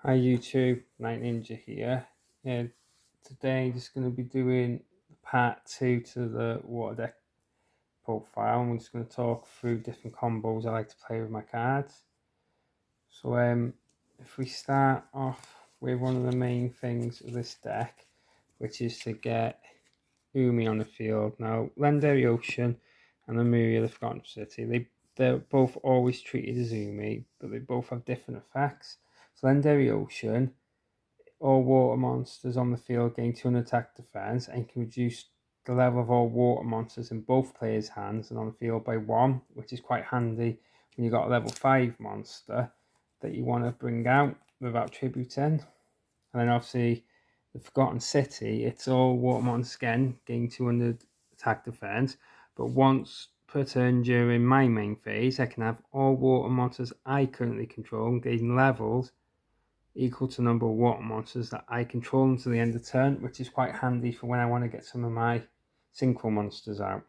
Hi YouTube, Night Ninja here. Yeah, today just going to be doing part 2 to the water deck profile. And we're just going to talk through different combos I like to play with my cards. So if we start off with one of the main things of this deck, which is to get Umi on the field. Now, Legendary Ocean and Lemuria the Forgotten City, they're both always treated as Umi, but they both have different effects. So Legendary Ocean, all water monsters on the field gain 200 attack defense and can reduce the level of all water monsters in both players' hands and on the field by 1, which is quite handy when you've got a level 5 monster that you want to bring out without tributing. And then obviously the Forgotten City, it's all water monsters again, gain 200 attack defense, but once per turn during my main phase, I can have all water monsters I currently control and gain levels equal to the number of water monsters that I control until the end of the turn, which is quite handy for when I want to get some of my synchro monsters out.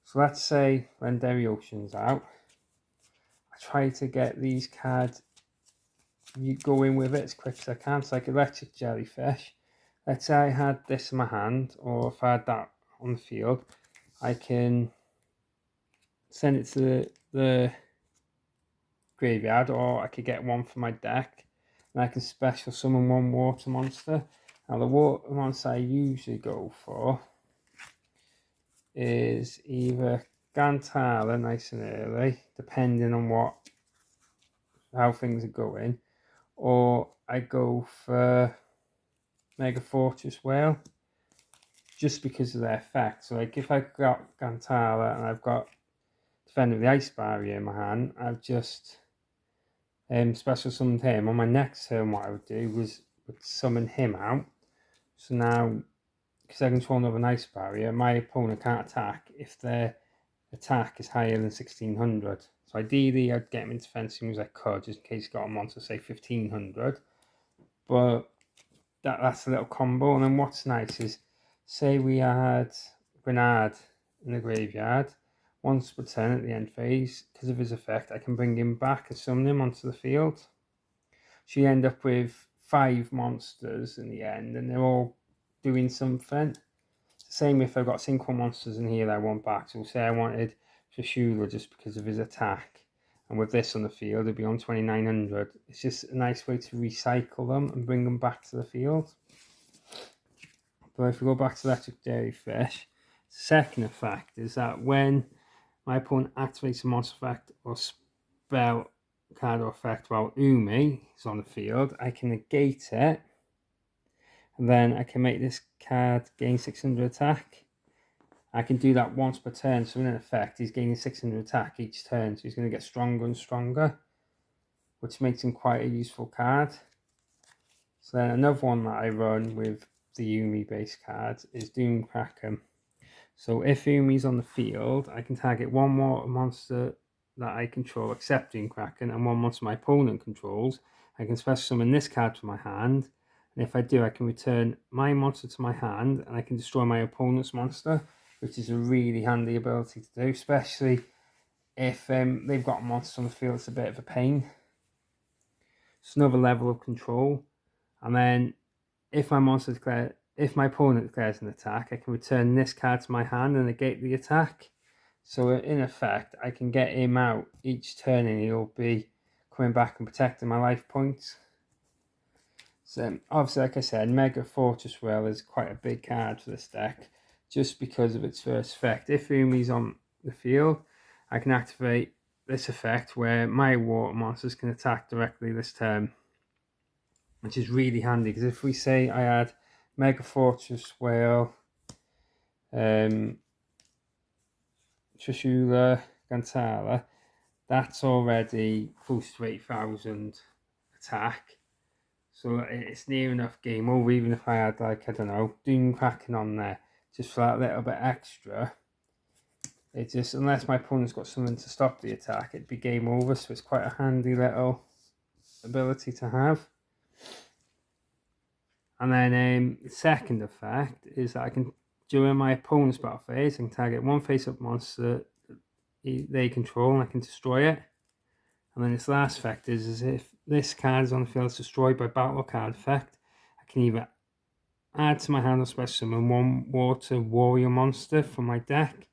So let's say Legendary Ocean's out. I try to get these cards going with it as quick as I can. It's like Electric Jellyfish. Let's say I had this in my hand, or if I had that on the field, I can send it to the graveyard, or I could get one for my deck, and I can special summon one water monster. Now the water monster I usually go for is either Gantala nice and early, depending on how things are going, or I go for Mega Fortress Whale, just because of their effect. So like if I got Gantala and I've got Defender of the Ice Barrier in my hand, I've just special summoned him. On my next turn, what I would do was summon him out. So now, because I control another Ice Barrier, my opponent can't attack if their attack is higher than 1600. So ideally, I'd get him into defense as soon as I could, just in case he got a monster, say 1500. But that's a little combo. And then what's nice is, say we had Bernard in the graveyard. Once per turn at the end phase, because of his effect, I can bring him back and summon him onto the field. So you end up with 5 monsters in the end, and they're all doing something. It's the same if I've got synchro monsters in here that I want back. So say I wanted Shashula just because of his attack, and with this on the field, it'd be on 2900. It's just a nice way to recycle them and bring them back to the field. But if we go back to Electric Jellyfish, second effect is that when my opponent activates a monster effect or spell card or effect while Umi is on the field, I can negate it, and then I can make this card gain 600 attack. I can do that once per turn, so in effect he's gaining 600 attack each turn, so he's going to get stronger and stronger, which makes him quite a useful card. So then another one that I run with the Umi base cards is Doomcracker. So if Umi's on the field, I can target one water monster that I control except Doomcracker and one monster my opponent controls. I can special summon this card to my hand, and if I do, I can return my monster to my hand and I can destroy my opponent's monster, which is a really handy ability to do, especially if they've got a monster on the field. It's a bit of a pain. It's another level of control. And then if my opponent declares an attack, I can return this card to my hand and negate the attack. So in effect, I can get him out each turn and he'll be coming back and protecting my life points. So obviously, like I said, Mega Fortress Whale is quite a big card for this deck, just because of its first effect. If Umi's on the field, I can activate this effect where my water monsters can attack directly this turn, which is really handy, because if we say I had Mega Fortress Whale, Trishula, Gantala, that's already close to 8,000 attack. So it's near enough game over, even if I had, like, I don't know, Doomcracker on there, just for that little bit extra. It just, unless my opponent's got something to stop the attack, it'd be game over, so it's quite a handy little ability to have. And then the second effect is that I can, during my opponent's battle phase, I can target one face-up monster they control and I can destroy it. And then its last effect is if this card is on the field, it's destroyed by battle or card effect, I can either add to my hand or special summon one water warrior monster from my deck.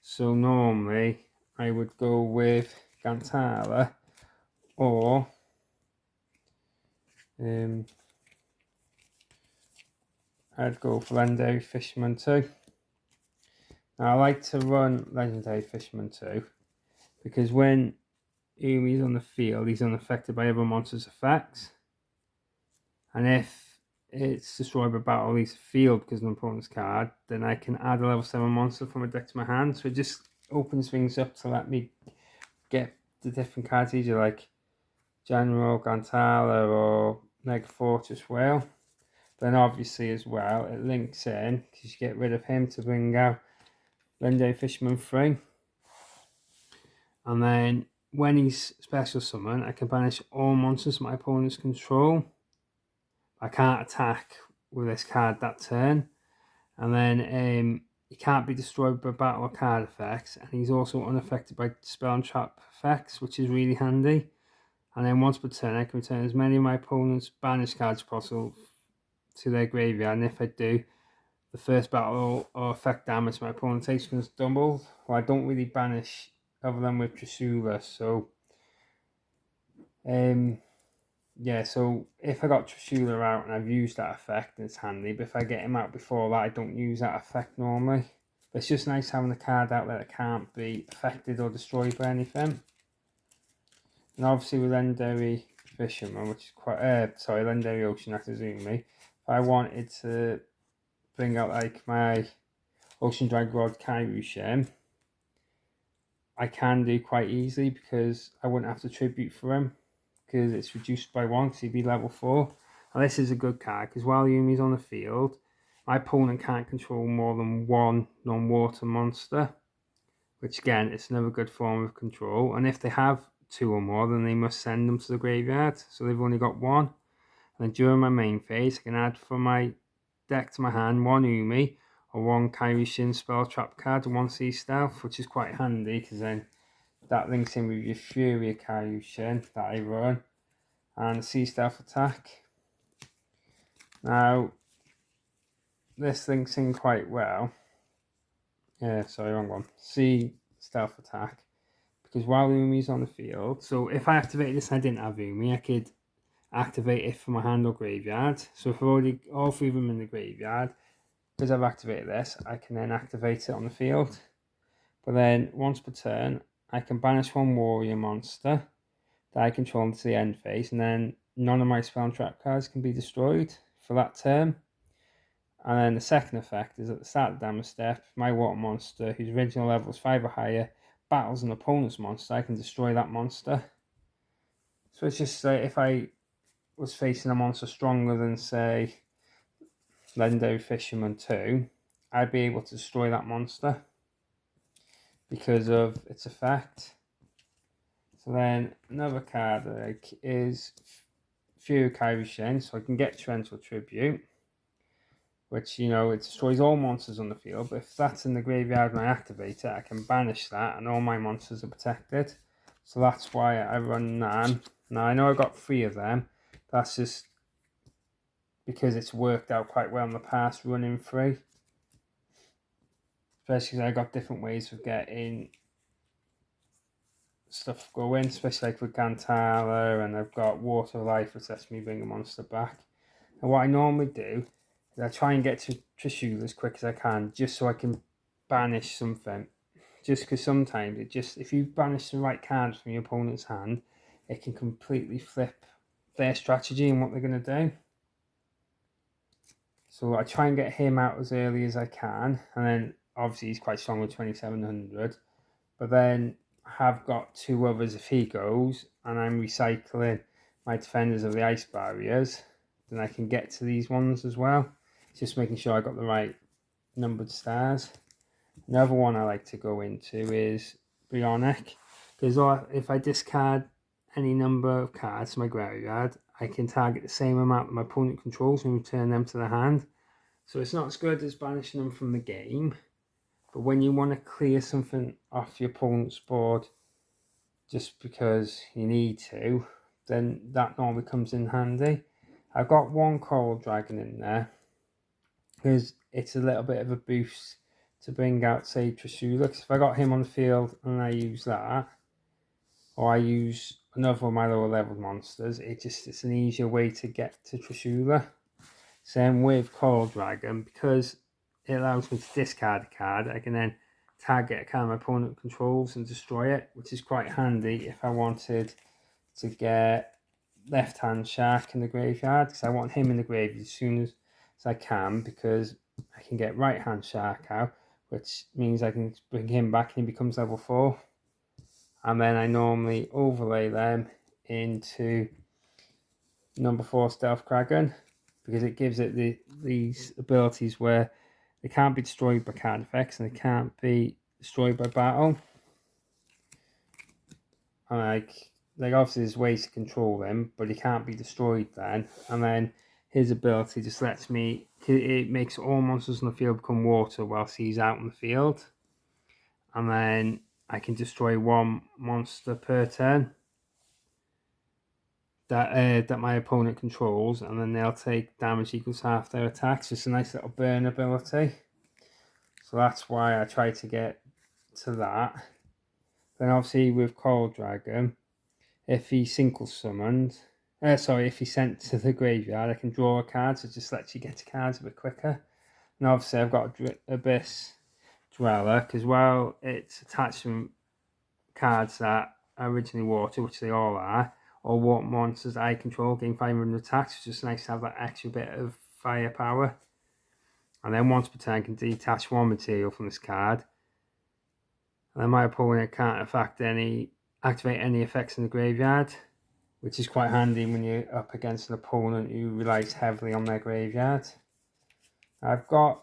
So normally I would go with Gantala, or I'd go for Legendary Fisherman 2. Now I like to run Legendary Fisherman 2 because when Umi's on the field, he's unaffected by other monsters' effects. And if it's destroyed by battle, leaves the field because of an opponent's card, then I can add a level 7 monster from a deck to my hand. So it just opens things up to let me get the different cards easier, like General, Gantala, or Mega Fortress Whale. Then obviously as well, it links in because you get rid of him to bring out Legendary Fisherman 3. And then when he's special summon, I can banish all monsters my opponents control. I can't attack with this card that turn. And then he can't be destroyed by battle or card effects. And he's also unaffected by spell and trap effects, which is really handy. And then once per turn, I can return as many of my opponent's banished cards as possible to their graveyard. And if I do, the first battle or effect damage my opponent takes becomes doubled. Well, I don't really banish other than with Trishula. So, yeah, so if I got Trishula out and I've used that effect, it's handy. But if I get him out before that, I don't use that effect normally. But it's just nice having a card out there that can't be affected or destroyed by anything. And obviously with Legendary Fisherman, which is quite, Legendary Ocean Akazumi, if I wanted to bring out like my Ocean Drag Rod Kairyu-Shin, I can do quite easily because I wouldn't have to tribute for him because it's reduced by 1 because he'd be level 4. And this is a good card because while Yumi's on the field, my opponent can't control more than one non-water monster, which again, it's another good form of control. And if they have 2 or more, then they must send them to the graveyard. So they've only got 1. And then during my main phase, I can add from my deck to my hand 1 Umi or 1 Kairyu-Shin spell trap card and 1 Sea Stealth, which is quite handy because then that links in with your Fury Kairyu-Shin that I run and Sea Stealth attack. Now, this links in quite well. Sorry, wrong one. Sea Stealth attack. Because while Umi's on the field, so if I activate this and I didn't have Umi, I could activate it from my hand or graveyard. So if I've already all 3 of them in the graveyard, because I've activated this, I can then activate it on the field. But then once per turn, I can banish 1 warrior monster that I control into the end phase, and then none of my spell and trap cards can be destroyed for that turn. And then the second effect is at the start of the damage step, my water monster, whose original level is 5 or higher, battles an opponent's monster, I can destroy that monster. So it's just if I was facing a monster stronger than, say, Legendary Fisherman 2, I'd be able to destroy that monster because of its effect. So then another card I like is Fury Kairyu-Shin, so I can get Torrential Tribute, which, you know, it destroys all monsters on the field, but if that's in the graveyard and I activate it, I can banish that and all my monsters are protected. So that's why I run Nan. Now I know I got 3 of them, that's just because it's worked out quite well in the past running 3. Especially because I got different ways of getting stuff going, especially like with Gantala, and I've got Water Life, which lets me bring a monster back. And what I normally do is I try and get to Trishula as quick as I can, just so I can banish something. Just because sometimes if you banish the right cards from your opponent's hand, it can completely flip their strategy and what they're going to do. So I try and get him out as early as I can, and then obviously he's quite strong with 2700, but then I have got 2 others if he goes, and I'm recycling my defenders of the ice barriers, then I can get to these ones as well. Just making sure I got the right numbered stars. Another one I like to go into is Bionic, because if I discard any number of cards to my graveyard, I can target the same amount that my opponent controls and return them to the hand. So it's not as good as banishing them from the game, but when you want to clear something off your opponent's board just because you need to, then that normally comes in handy. I've got one Coral Dragon in there because it's a little bit of a boost to bring out, say, Trishula. Because if I got him on the field and I use that, or I use another of my lower level monsters, it's an easier way to get to Trishula. Same with Coral Dragon, because it allows me to discard a card, I can then target a card my opponent controls and destroy it, which is quite handy if I wanted to get Left Hand Shark in the graveyard, because I want him in the graveyard as soon as I can, because I can get Right Hand Shark out, which means I can bring him back and he becomes level 4. And then I normally overlay them into number 4 Stealth Kraken, because it gives it these abilities where they can't be destroyed by card effects and they can't be destroyed by battle. And like obviously there's ways to control them, but he can't be destroyed then. And then his ability just lets me, it makes all monsters on the field become water whilst he's out in the field. And then I can destroy one monster per turn that my opponent controls, and then they'll take damage equals half their attacks. Just a nice little burn ability. So that's why I try to get to that. Then obviously with Coral Dragon, if he's single summoned, if he's sent to the graveyard, I can draw a card, so it just lets you get to cards a bit quicker. And obviously I've got Abyss Dweller, because while it's attached from cards that are originally water, which they all are, or water monsters I control gain 500 attacks, it's just nice to have that extra bit of firepower. And then once per turn I can detach one material from this card. And then my opponent can't activate any effects in the graveyard, which is quite handy when you're up against an opponent who relies heavily on their graveyard. I've got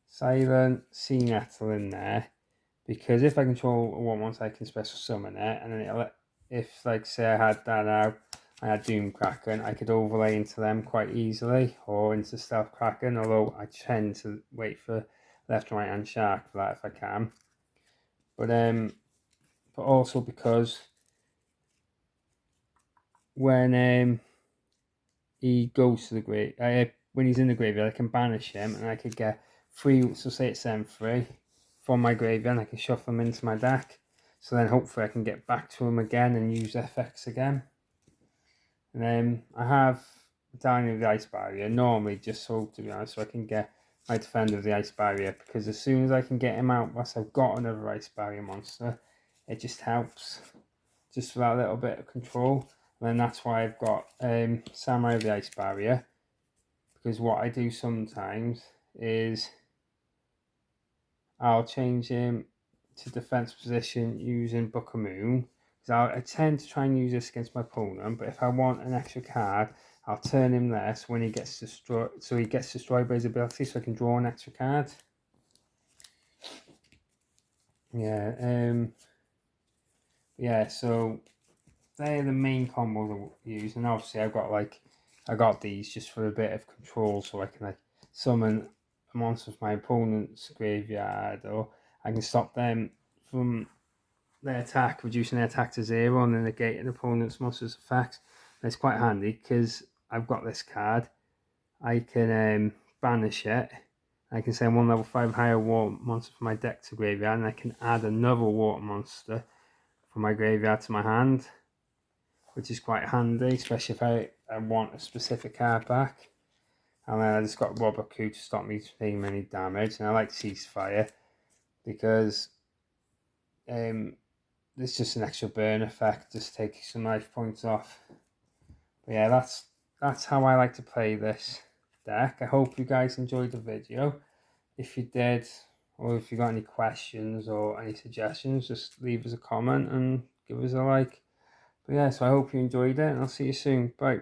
Silent Sea Nettle in there, because if I control a one once I can special summon it, and then if like say I had that out, I had Doom Kraken, I could overlay into them quite easily, or into Stealth Kraken, although I tend to wait for Left and Right Hand Shark for that if I can. But also because when he goes to the grave, when he's in the graveyard, I can banish him, and I could get 3, so say it's M3 from my graveyard, and I can shuffle them into my deck. So then hopefully I can get back to him again and use FX again. And then I have Medallion of the Ice Barrier, normally just so, to be honest, so I can get my Defender of the Ice Barrier, because as soon as I can get him out, once I've got another Ice Barrier monster, it just helps, just for that little bit of control. And then that's why I've got Samurai of the Ice Barrier, because what I do sometimes is I'll change him to defense position using Book of Moon, because I tend to try and use this against my opponent, but if I want an extra card, I'll turn him there, so when he gets destroyed, by his ability, so I can draw an extra card. So they're the main combos I use, and obviously I got these just for a bit of control, so I can summon a monster from my opponent's graveyard, or I can stop them from their attack, reducing their attack to 0, and then negate an opponent's monster's effects. And it's quite handy because I've got this card. I can banish it. I can send one level 5 higher water monster from my deck to graveyard, and I can add another water monster from my graveyard to my hand, which is quite handy, especially if I want a specific card back. And then I just got Roboku to stop me taking any damage, and I like Ceasefire because there's just an extra burn effect, just taking some life points off. But yeah, that's how I like to play this deck. I hope you guys enjoyed the video. If you did, or if you got any questions or any suggestions, just leave us a comment and give us a like. But yeah, so I hope you enjoyed it, and I'll see you soon. Bye.